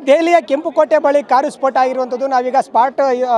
ದೆಹಲಿಯ ಕೆಂಪುಕೋಟೆ ಬಳಿ ಕಾರು ಸ್ಫೋಟ ಆಗಿರುವಂಥದ್ದು ನಾವೀಗ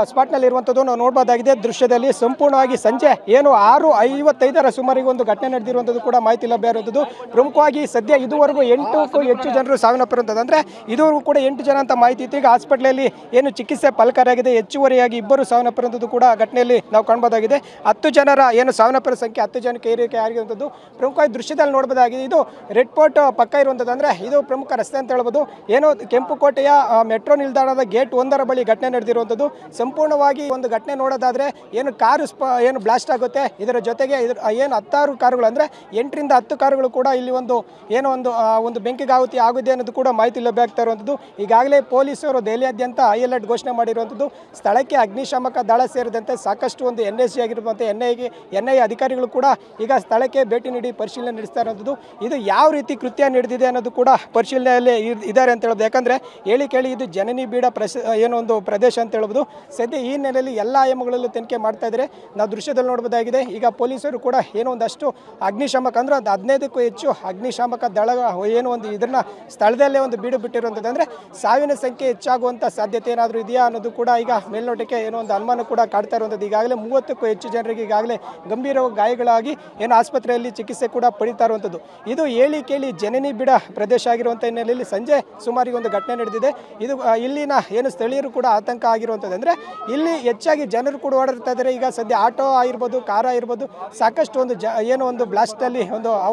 ಸ್ಪಾಟ್ನಲ್ಲಿ ಇರುವಂಥದ್ದು ನಾವು ನೋಡಬಹುದಾಗಿದೆ. ದೃಶ್ಯದಲ್ಲಿ ಸಂಪೂರ್ಣವಾಗಿ ಸಂಜೆ ಏನು 6:55ರ ಸುಮಾರಿಗೆ ಒಂದು ಘಟನೆ ನಡೆದಿರುವಂಥದ್ದು ಕೂಡ ಮಾಹಿತಿ ಲಭ್ಯ ಇರುವಂಥದ್ದು. ಪ್ರಮುಖವಾಗಿ ಸದ್ಯ ಇದುವರೆಗೂ 8ಕ್ಕೂ ಹೆಚ್ಚು ಜನರು ಸಾವನ್ನಪ್ಪಿರುವಂಥದ್ದು. ಅಂದರೆ ಇದುವರೆಗೂ ಕೂಡ 8 ಜನ ಅಂತ ಮಾಹಿತಿ ಇತ್ತು. ಈಗ ಹಾಸ್ಪಿಟಲಲ್ಲಿ ಏನು ಚಿಕಿತ್ಸೆ ಫಲಕಾರಿಯಾಗಿದೆ, ಹೆಚ್ಚುವರಿಯಾಗಿ 2 ಸಾವನ್ನಪ್ಪಿರುವಂಥದ್ದು ಕೂಡ ಘಟನೆಯಲ್ಲಿ ನಾವು ಕಾಣಬಹುದಾಗಿದೆ. 10 ಜನರ ಏನು ಸಾವನ್ನಪ್ಪಿನ ಸಂಖ್ಯೆ 10 ಜನಕ್ಕೆ ಏರಿಕೆ ಆಗಿರುವಂಥದ್ದು ಪ್ರಮುಖವಾಗಿ ದೃಶ್ಯದಲ್ಲಿ ನೋಡಬಹುದಾಗಿದೆ. ಇದು ರೆಡ್ ಫೋರ್ಟ್ ಪಕ್ಕ ಇರುವಂಥದ್ದು. ಅಂದರೆ ಇದು ಪ್ರಮುಖ ರಸ್ತೆ ಅಂತ ಹೇಳ್ಬೋದು. ಏನು ಕೆಂಪುಕೋಟೆಯ ಮೆಟ್ರೋ ನಿಲ್ದಾಣದ ಗೇಟ್ 1ರ ಬಳಿ ಘಟನೆ ನಡೆದಿರುವಂಥದ್ದು. ಸಂಪೂರ್ಣವಾಗಿ ಒಂದು ಘಟನೆ ನೋಡೋದಾದರೆ ಏನು ಕಾರು ಏನು ಬ್ಲಾಸ್ಟ್ ಆಗುತ್ತೆ, ಇದರ ಜೊತೆಗೆ ಏನು 10 ಕಾರುಗಳು ಅಂದರೆ 8ರಿಂದ 10 ಕಾರುಗಳು ಕೂಡ ಇಲ್ಲಿ ಒಂದು ಬೆಂಕಿಗಾಹುತಿ ಆಗಿದೆ ಅನ್ನೋದು ಕೂಡ ಮಾಹಿತಿ ಲಭ್ಯ ಆಗ್ತಾ ಇರುವಂಥದ್ದು. ಈಗಾಗಲೇ ಪೊಲೀಸರು ದೆಹಲಿಯಾದ್ಯಂತ ಹೈ ಅಲರ್ಟ್ ಘೋಷಣೆ ಮಾಡಿರುವಂಥದ್ದು. ಸ್ಥಳಕ್ಕೆ ಅಗ್ನಿಶಾಮಕ ದಳ ಸೇರಿದಂತೆ ಸಾಕಷ್ಟು ಒಂದು NSG ಆಗಿರುವಂಥ NIA ಅಧಿಕಾರಿಗಳು ಕೂಡ ಈಗ ಸ್ಥಳಕ್ಕೆ ಭೇಟಿ ನೀಡಿ ಪರಿಶೀಲನೆ ನಡೆಸ್ತಾ ಇರುವಂಥದ್ದು. ಇದು ಯಾವ ರೀತಿ ಕೃತ್ಯ ನಡೆದಿದೆ ಅನ್ನೋದು ಕೂಡ ಪರಿಶೀಲನೆಯಲ್ಲಿ ಇದ್ದಾರೆ ಅಂತ ಹೇಳ್ಬೋದು. ಯಾಕಂದರೆ ಕೇಳಿ ಇದು ಜನನಿ ಬೀಡ ಏನೋ ಒಂದು ಪ್ರದೇಶ ಅಂತ ಹೇಳ್ಬೋದು. ಸದ್ಯ ಈ ಹಿನ್ನೆಲೆಯಲ್ಲಿ ಎಲ್ಲ ಆಯಾಮಗಳಲ್ಲೂ ತನಿಖೆ ಮಾಡ್ತಾ ಇದ್ದಾರೆ. ನಾವು ದೃಶ್ಯದಲ್ಲಿ ನೋಡಬಹುದಾಗಿದೆ. ಈಗ ಪೊಲೀಸರು ಕೂಡ ಏನೋ ಒಂದಷ್ಟು ಅಗ್ನಿಶಾಮಕ ಅಂದರೆ ಒಂದು 15ಕ್ಕೂ ಹೆಚ್ಚು ಅಗ್ನಿಶಾಮಕ ದಳ ಏನೋ ಒಂದು ಇದನ್ನ ಸ್ಥಳದಲ್ಲೇ ಒಂದು ಬೀಡು ಬಿಟ್ಟಿರುವಂಥದ್ದು. ಅಂದರೆ ಸಾವಿನ ಸಂಖ್ಯೆ ಹೆಚ್ಚಾಗುವಂಥ ಸಾಧ್ಯತೆ ಏನಾದರೂ ಇದೆಯಾ ಅನ್ನೋದು ಕೂಡ ಈಗ ಮೇಲ್ನೋಟಕ್ಕೆ ಏನೋ ಒಂದು ಅನುಮಾನ ಕೂಡ ಕಾಡ್ತಾ ಇರುವಂಥದ್ದು. ಈಗಾಗಲೇ 30ಕ್ಕೂ ಹೆಚ್ಚು ಜನರಿಗೆ ಈಗಾಗಲೇ ಗಂಭೀರ ಗಾಯಗಳಾಗಿ ಏನು ಆಸ್ಪತ್ರೆಯಲ್ಲಿ ಚಿಕಿತ್ಸೆ ಕೂಡ ಪಡಿತಾ ಇರುವಂಥದ್ದು. ಇದು ಕೇಳಿ ಜನನಿ ಬೀಡ ಪ್ರದೇಶ ಆಗಿರುವಂಥ ಹಿನ್ನೆಲೆಯಲ್ಲಿ ಸಂಜೆ ಸುಮಾರಿಗೆ ಒಂದು ಘಟನೆ ನಡೆದಿದೆ. ಇದು ಇಲ್ಲಿನ ಏನು ಸ್ಥಳೀಯರು ಕೂಡ ಆತಂಕ ಆಗಿರುವಂಥದ್ದು. ಅಂದರೆ ಇಲ್ಲಿ ಹೆಚ್ಚಾಗಿ ಜನರು ಕೂಡ ಓಡಾಡ್ತಾ ಇದ್ದಾರೆ. ಈಗ ಸದ್ಯ ಆಟೋ ಆಗಿರ್ಬೋದು, ಕಾರ್ ಆಗಿರ್ಬೋದು, ಸಾಕಷ್ಟು ಒಂದು ಏನೋ ಒಂದು ಬ್ಲಾಸ್ಟಲ್ಲಿ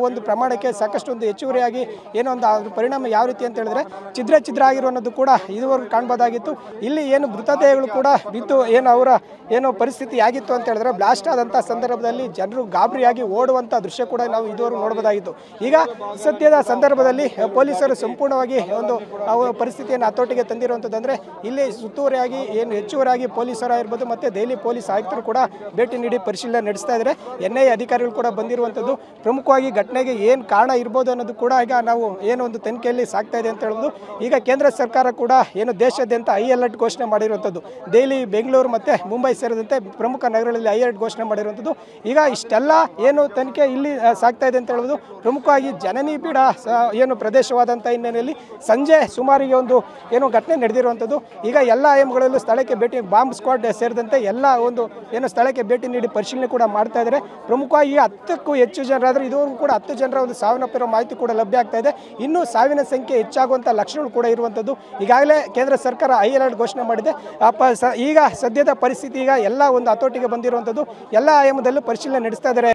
ಒಂದು ಪ್ರಮಾಣಕ್ಕೆ ಸಾಕಷ್ಟು ಒಂದು ಹೆಚ್ಚುವರಿಯಾಗಿ ಏನೋ ಒಂದು ಅದ್ರ ಪರಿಣಾಮ ಯಾವ ರೀತಿ ಅಂತ ಹೇಳಿದ್ರೆ ಛಿದ್ರ ಆಗಿರೋ ಅನ್ನೋದು ಕೂಡ ಇದುವರೆಗೂ ಕಾಣಬಹುದಾಗಿತ್ತು. ಇಲ್ಲಿ ಏನು ಮೃತದೇಹಗಳು ಕೂಡ ಬಿದ್ದು ಅವರ ಪರಿಸ್ಥಿತಿ ಆಗಿತ್ತು ಅಂತ ಹೇಳಿದ್ರೆ ಬ್ಲಾಸ್ಟ್ ಆದಂಥ ಸಂದರ್ಭದಲ್ಲಿ ಜನರು ಗಾಬರಿಯಾಗಿ ಓಡುವಂಥ ದೃಶ್ಯ ಕೂಡ ನಾವು ಇದುವರೆಗೂ ನೋಡಬಹುದಾಗಿತ್ತು. ಈಗ ಸದ್ಯದ ಸಂದರ್ಭದಲ್ಲಿ ಪೊಲೀಸರು ಸಂಪೂರ್ಣವಾಗಿ ಒಂದು ಪರಿಸ್ಥಿತಿಯನ್ನು ಹತೋಟಿಗೆ ತಂದಿರುವಂಥದ್ದು. ಅಂದರೆ ಇಲ್ಲಿ ಸುತ್ತುವರಿಯಾಗಿ ಹೆಚ್ಚುವರಿಯಾಗಿ ಪೊಲೀಸರಾಗಿರ್ಬೋದು ಮತ್ತು ದೆಹಲಿ ಪೊಲೀಸ್ ಆಯುಕ್ತರು ಕೂಡ ಭೇಟಿ ನೀಡಿ ಪರಿಶೀಲನೆ ನಡೆಸ್ತಾ ಇದ್ದಾರೆ. NIA ಅಧಿಕಾರಿಗಳು ಕೂಡ ಬಂದಿರುವಂಥದ್ದು. ಪ್ರಮುಖವಾಗಿ ಘಟನೆಗೆ ಏನು ಕಾರಣ ಇರ್ಬೋದು ಅನ್ನೋದು ಕೂಡ ಈಗ ನಾವು ಒಂದು ತನಿಖೆಯಲ್ಲಿ ಸಾಗ್ತಾ ಇದೆ ಅಂತ ಹೇಳ್ಬೋದು. ಈಗ ಕೇಂದ್ರ ಸರ್ಕಾರ ಕೂಡ ದೇಶಾದ್ಯಂತ ಹೈ ಅಲರ್ಟ್ ಘೋಷಣೆ ಮಾಡಿರುವಂಥದ್ದು. ದೆಹಲಿ, ಬೆಂಗಳೂರು ಮತ್ತು ಮುಂಬೈ ಸೇರಿದಂತೆ ಪ್ರಮುಖ ನಗರಗಳಲ್ಲಿ ಹೈ ಅಲರ್ಟ್ ಘೋಷಣೆ ಮಾಡಿರುವಂಥದ್ದು. ಈಗ ಇಷ್ಟೆಲ್ಲ ತನಿಖೆ ಇಲ್ಲಿ ಸಾಗ್ತಾ ಇದೆ ಅಂತ ಹೇಳ್ಬೋದು. ಪ್ರಮುಖವಾಗಿ ಜನನಿ ಬೀಡ ಪ್ರದೇಶವಾದಂಥ ಹಿನ್ನೆಲೆಯಲ್ಲಿ ಸಂಜೆ ಸುಮಾರಿಗೆ ಒಂದು ಘಟನೆ ನಡೆದಿರುವಂಥದ್ದು. ಈಗ ಎಲ್ಲ ಆಯಾಮಗಳಲ್ಲೂ ಸ್ಥಳಕ್ಕೆ ಭೇಟಿ ಬಾಂಬ್ ಸ್ಕ್ವಾಡ್ ಸೇರಿದಂತೆ ಎಲ್ಲ ಸ್ಥಳಕ್ಕೆ ಭೇಟಿ ನೀಡಿ ಪರಿಶೀಲನೆ ಕೂಡ ಮಾಡ್ತಾ ಇದ್ದಾರೆ. ಪ್ರಮುಖವಾಗಿ 10ಕ್ಕೂ ಹೆಚ್ಚು ಜನರಾದರೆ ಇದುವರೆಗೂ ಕೂಡ 10 ಜನರ ಒಂದು ಸಾವನ್ನಪ್ಪಿರೋ ಮಾಹಿತಿ ಕೂಡ ಲಭ್ಯ ಆಗ್ತಾ ಇದೆ. ಇನ್ನೂ ಸಾವಿನ ಸಂಖ್ಯೆ ಹೆಚ್ಚಾಗುವಂಥ ಲಕ್ಷಣಗಳು ಕೂಡ ಇರುವಂಥದ್ದು. ಈಗಾಗಲೇ ಕೇಂದ್ರ ಸರ್ಕಾರ ಹೈ ಅಲರ್ಟ್ ಘೋಷಣೆ ಮಾಡಿದೆ. ಈಗ ಸದ್ಯದ ಪರಿಸ್ಥಿತಿ ಈಗ ಎಲ್ಲ ಒಂದು ಹತೋಟಿಗೆ ಬಂದಿರುವಂಥದ್ದು. ಎಲ್ಲ ಆಯಾಮದಲ್ಲೂ ಪರಿಶೀಲನೆ ನಡೆಸ್ತಾ ಇದ್ದಾರೆ.